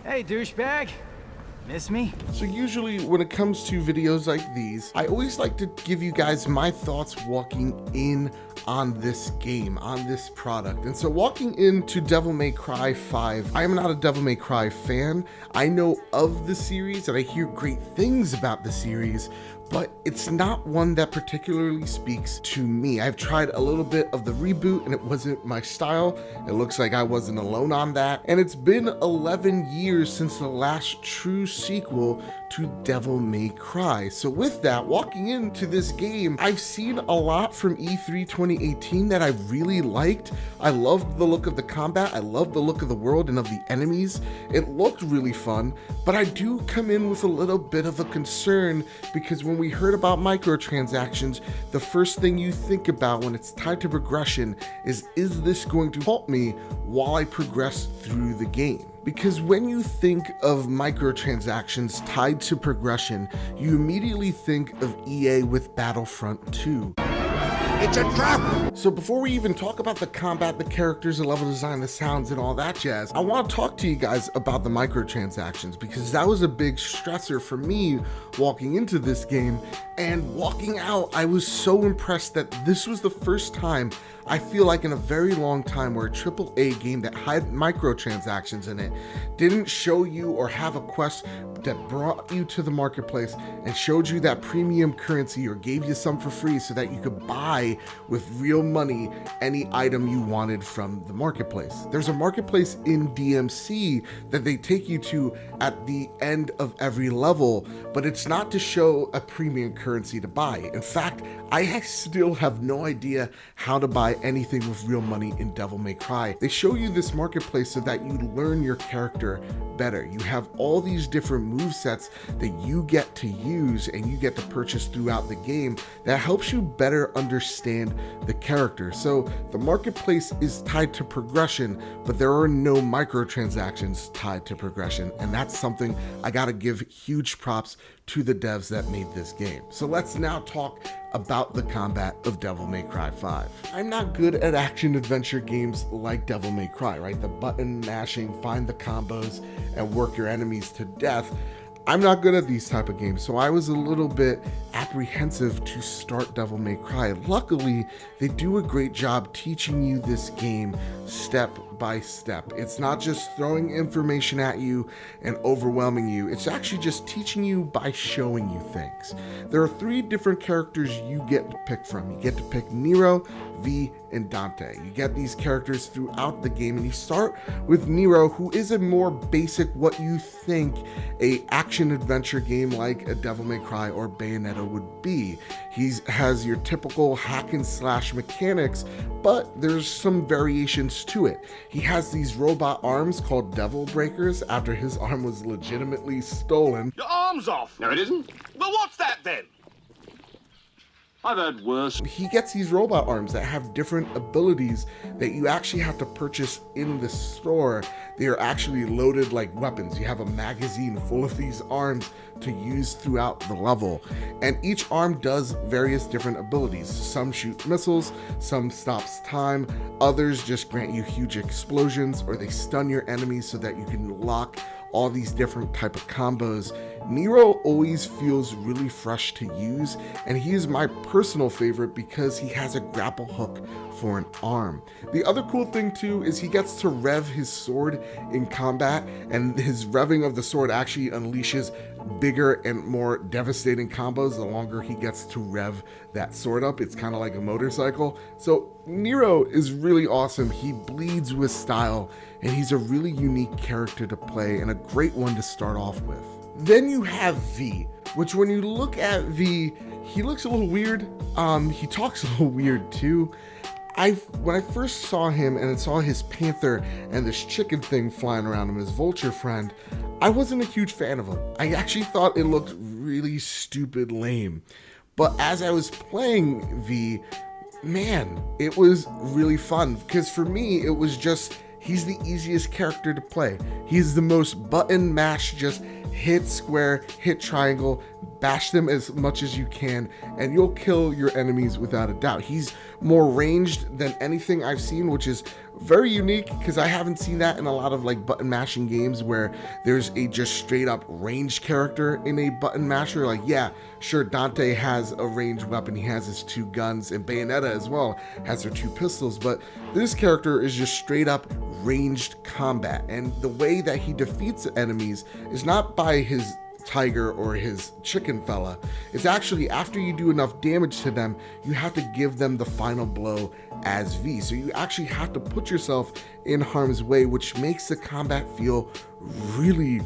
Hey, douchebag. Miss me? So usually when it comes to videos like these, I always like to give you guys my thoughts walking in on this game, on this product. And so walking into Devil May Cry 5, I am not a Devil May Cry fan. I know of the series and I hear great things about the series, but it's not one that particularly speaks to me. I've tried a little bit of the reboot and it wasn't my style. It looks like I wasn't alone on that. And it's been 11 years since the last true sequel to Devil May Cry. So with that, walking into this game, I've seen a lot from E3 2018 that I really liked. I loved the look of the combat. I loved the look of the world and of the enemies. It looked really fun, but I do come in with a little bit of a concern because when we heard about microtransactions, the first thing you think about when it's tied to progression is this going to help me while I progress through the game? Because when you think of microtransactions tied to progression, you immediately think of EA with Battlefront 2. It's a trap! So before we even talk about the combat, the characters, the level design, the sounds, and all that jazz, I want to talk to you guys about the microtransactions because that was a big stressor for me walking into this game. And walking out, I was so impressed that this was the first time I feel like in a very long time where a AAA game that had microtransactions in it didn't show you or have a quest that brought you to the marketplace and showed you that premium currency or gave you some for free so that you could buy with real money any item you wanted from the marketplace. There's a marketplace in DMC that they take you to at the end of every level, but it's not to show a premium currency to buy. In fact, I still have no idea how to buy anything with real money in Devil May Cry. They show you this marketplace so that you learn your character better. You have all these different movesets that you get to use and you get to purchase throughout the game that helps you better understand the character. So the marketplace is tied to progression, but there are no microtransactions tied to progression, and that's something I gotta give huge props to the devs that made this game. So let's now talk about the combat of Devil May Cry 5. I'm not good at action adventure games like Devil May Cry, right? The button mashing, find the combos, and work your enemies to death. I'm not good at these type of games, so I was a little bit apprehensive to start Devil May Cry. Luckily, they do a great job teaching you this game step by step. It's not just throwing information at you and overwhelming you. It's actually just teaching you by showing you things. There are 3 different characters you get to pick from. You get to pick Nero, V, and Dante. You get these characters throughout the game, and you start with Nero, who is a more basic, what you think a action adventure game like a Devil May Cry or Bayonetta would be. He has your typical hack and slash mechanics, but there's some variations to it. He has these robot arms called Devil Breakers after his arm was legitimately stolen. Your arm's off! No, it isn't. Well, what's that then? I've heard worse. He gets these robot arms that have different abilities that you actually have to purchase in the store. They are actually loaded like weapons. You have a magazine full of these arms to use throughout the level. And each arm does various different abilities. Some shoot missiles, some stops time, others just grant you huge explosions, or they stun your enemies so that you can lock all these different type of combos. Nero always feels really fresh to use, and he is my personal favorite because he has a grapple hook for an arm. The other cool thing too is he gets to rev his sword in combat, and his revving of the sword actually unleashes bigger and more devastating combos the longer he gets to rev that sword up. It's kind of like a motorcycle. So Nero is really awesome. He bleeds with style, and he's a really unique character to play and a great one to start off with. Then you have V, which when you look at V, he looks a little weird. He talks a little weird too. When I first saw him and I saw his panther and this chicken thing flying around him, his vulture friend, I wasn't a huge fan of him. I actually thought it looked really stupid lame. But as I was playing V, man, it was really fun because for me, it was just, he's the easiest character to play. He's the most button mash, just hit square, hit triangle, bash them as much as you can, and you'll kill your enemies without a doubt. He's more ranged than anything I've seen, which is very unique because I haven't seen that in a lot of like button mashing games where there's a just straight up ranged character in a button masher. Like, yeah, sure, Dante has a ranged weapon, he has his 2 guns, and Bayonetta as well has her 2 pistols, but this character is just straight up ranged combat, and the way that he defeats enemies is not by his tiger or his chicken fella. It's actually after you do enough damage to them, you have to give them the final blow as V. So you actually have to put yourself in harm's way, which makes the combat feel really,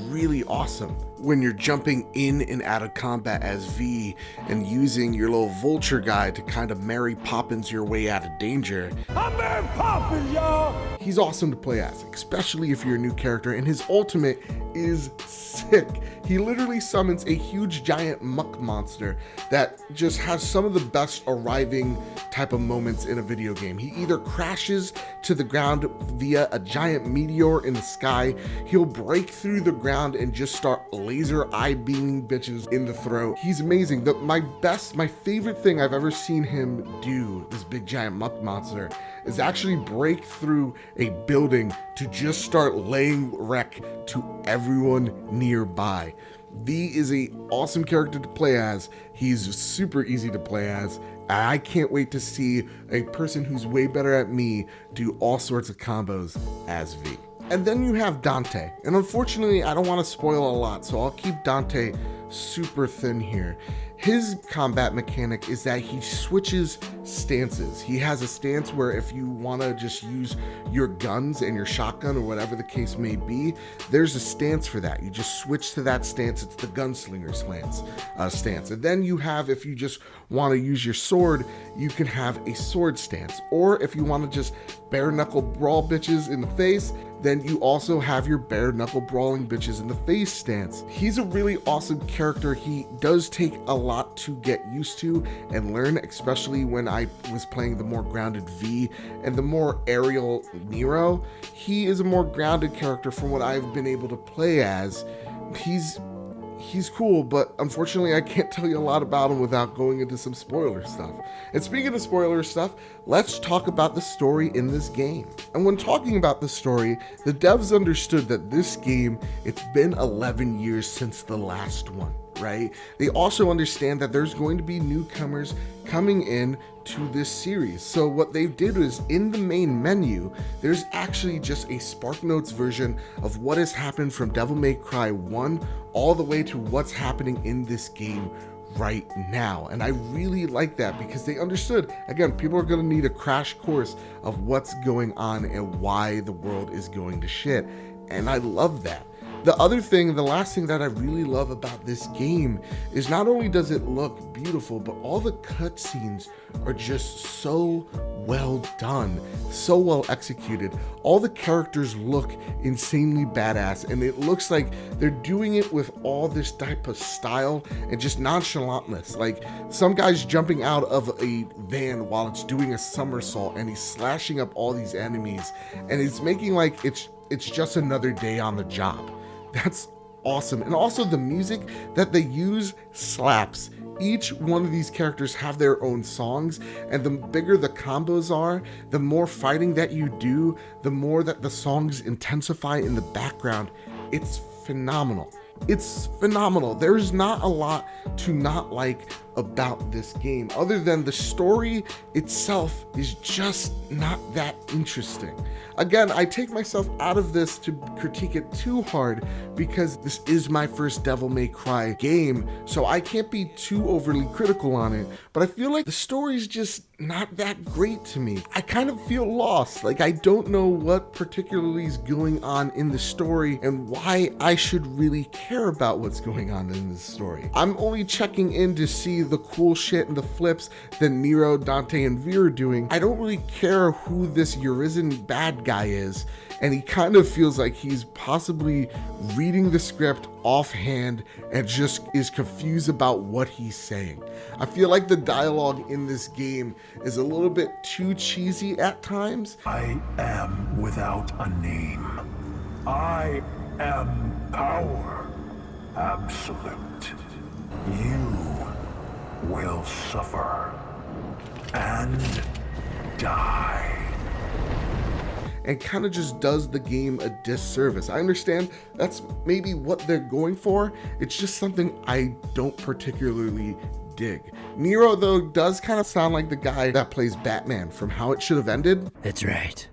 really awesome. When you're jumping in and out of combat as V and using your little vulture guy to kind of Mary Poppins your way out of danger. I'm Mary Poppins, y'all! He's awesome to play as, especially if you're a new character, and his ultimate is sick. He literally summons a huge giant muck monster that just has some of the best arriving type of moments in a video game. He either crashes to the ground via a giant meteor in the sky, he'll break through the ground and just start laser eye beaming bitches in the throat. He's amazing. My favorite thing I've ever seen him do, this big giant muck monster, is actually break through a building to just start laying wreck to everyone nearby. V is a awesome character to play as. He's super easy to play as. I can't wait to see a person who's way better at me do all sorts of combos as V. And then you have Dante, and unfortunately I don't want to spoil a lot, so I'll keep Dante super thin here. His combat mechanic is that he switches stances. He has a stance where if you want to just use your guns and your shotgun or whatever the case may be, there's a stance for that. You just switch to that stance. It's the gunslinger stance. And then you have, if you just want to use your sword, you can have a sword stance. Or if you want to just bare knuckle brawl bitches in the face, then you also have your bare knuckle brawling bitches in the face stance. He's a really awesome character. He does take a lot to get used to and learn, especially when I was playing the more grounded V and the more aerial Nero. He is a more grounded character from what I've been able to play as. He's cool, but unfortunately I can't tell you a lot about him without going into some spoiler stuff. And speaking of spoiler stuff, let's talk about the story in this game. And when talking about the story, the devs understood that this game, it's been 11 years since the last one, right? They also understand that there's going to be newcomers coming in to this series. So what they did is in the main menu, there's actually just a SparkNotes version of what has happened from Devil May Cry 1 all the way to what's happening in this game right now. And I really like that because they understood, again, people are going to need a crash course of what's going on and why the world is going to shit. And I love that. The last thing that I really love about this game is not only does it look beautiful, but all the cutscenes are just so well done, so well executed. All the characters look insanely badass, and it looks like they're doing it with all this type of style and just nonchalantness. Like some guy's jumping out of a van while it's doing a somersault, and he's slashing up all these enemies, and it's making like it's just another day on the job. That's awesome. And also the music that they use slaps. Each one of these characters have their own songs, and the bigger the combos are, the more fighting that you do, the more that the songs intensify in the background. It's phenomenal. It's phenomenal. There's not a lot to not like about this game, other than the story itself is just not that interesting. Again, I take myself out of this to critique it too hard because this is my first Devil May Cry game, so I can't be too overly critical on it, but I feel like the story's just not that great to me. I kind of feel lost. Like I don't know what particularly is going on in the story and why I should really care about what's going on in this story. I'm only checking in to see the cool shit and the flips that Nero, Dante, and V are doing. I don't really care who this Urizen bad guy is, and he kind of feels like he's possibly reading the script offhand and just is confused about what he's saying. I feel like the dialogue in this game is a little bit too cheesy at times. I am without a name. I am power. Absolute. You will suffer and die. And kind of just does the game a disservice. I understand that's maybe what they're going for. It's just something I don't particularly dig. Nero, though, does kind of sound like the guy that plays Batman from How It Should Have Ended. That's right.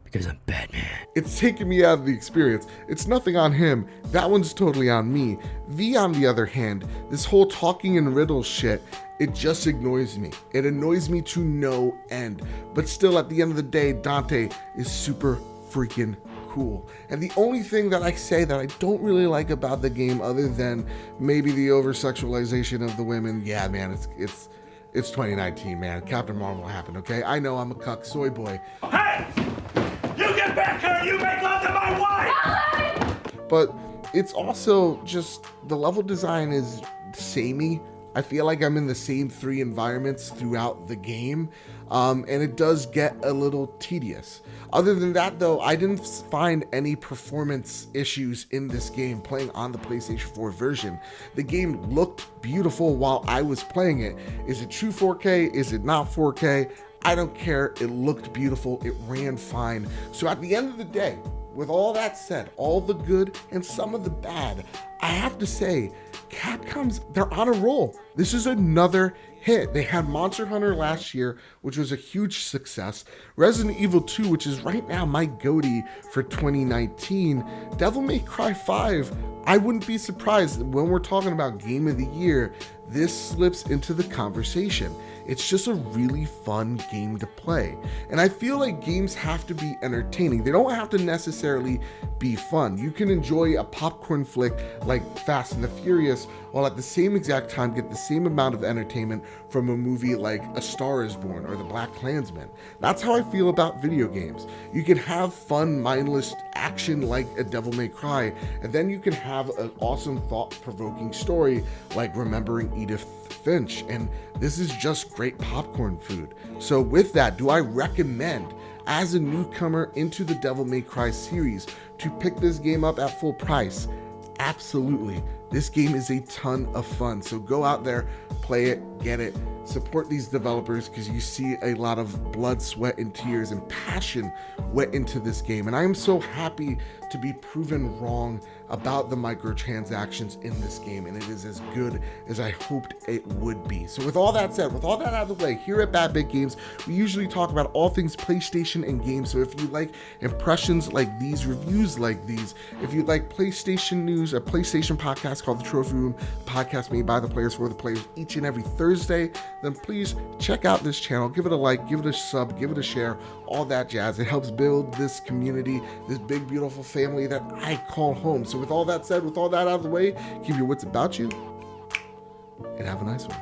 Because I'm Batman. It's taken me out of the experience. It's nothing on him. That one's totally on me. V, on the other hand, this whole talking in riddles shit, it just annoys me. It annoys me to no end. But still, at the end of the day, Dante is super freaking cool. And the only thing that I say that I don't really like about the game, other than maybe the over-sexualization of the women, yeah, man, it's 2019, man. Captain Marvel happened, okay? I know I'm a cuck soy boy. Hey! You get back here! You make love to my wife! But it's also just, the level design is samey. I feel like I'm in the same 3 environments throughout the game, and it does get a little tedious. Other than that, though, I didn't find any performance issues in this game playing on the PlayStation 4 version. The game looked beautiful while I was playing it. Is it true 4K? Is it not 4K? I don't care. It looked beautiful. It ran fine. So at the end of the day, with all that said, all the good and some of the bad, I have to say, Capcom's, they're on a roll. This is another hit. They had Monster Hunter last year, which was a huge success. Resident Evil 2, which is right now my goatee for 2019. Devil May Cry 5, I wouldn't be surprised when we're talking about Game of the Year, this slips into the conversation. It's just a really fun game to play. And I feel like games have to be entertaining. They don't have to necessarily be fun. You can enjoy a popcorn flick like Fast and the Furious, while at the same exact time get the same amount of entertainment from a movie like A Star is Born or The Black Klansman. That's how I feel about video games. You can have fun, mindless action like a Devil May Cry, and then you can have an awesome, thought-provoking story like Remembering Edith Finch, and this is just great popcorn food. So with that, do I recommend, as a newcomer into the Devil May Cry series, to pick this game up at full price? Absolutely. This game is a ton of fun, so go out there, play it, get it, support these developers, because you see a lot of blood, sweat, and tears and passion went into this game, and I am so happy to be proven wrong about the microtransactions in this game, and it is as good as I hoped it would be. So with all that said, with all that out of the way, here at Bad Bit Games, we usually talk about all things PlayStation and games. So if you like impressions like these, reviews like these, if you like PlayStation news, a PlayStation podcast called The Trophy Room, a podcast made by the players for the players each and every Thursday, then please check out this channel, give it a like, give it a sub, give it a share, all that jazz. It helps build this community, this big, beautiful family that I call home. So with all that said, with all that out of the way, keep your wits about you and have a nice one.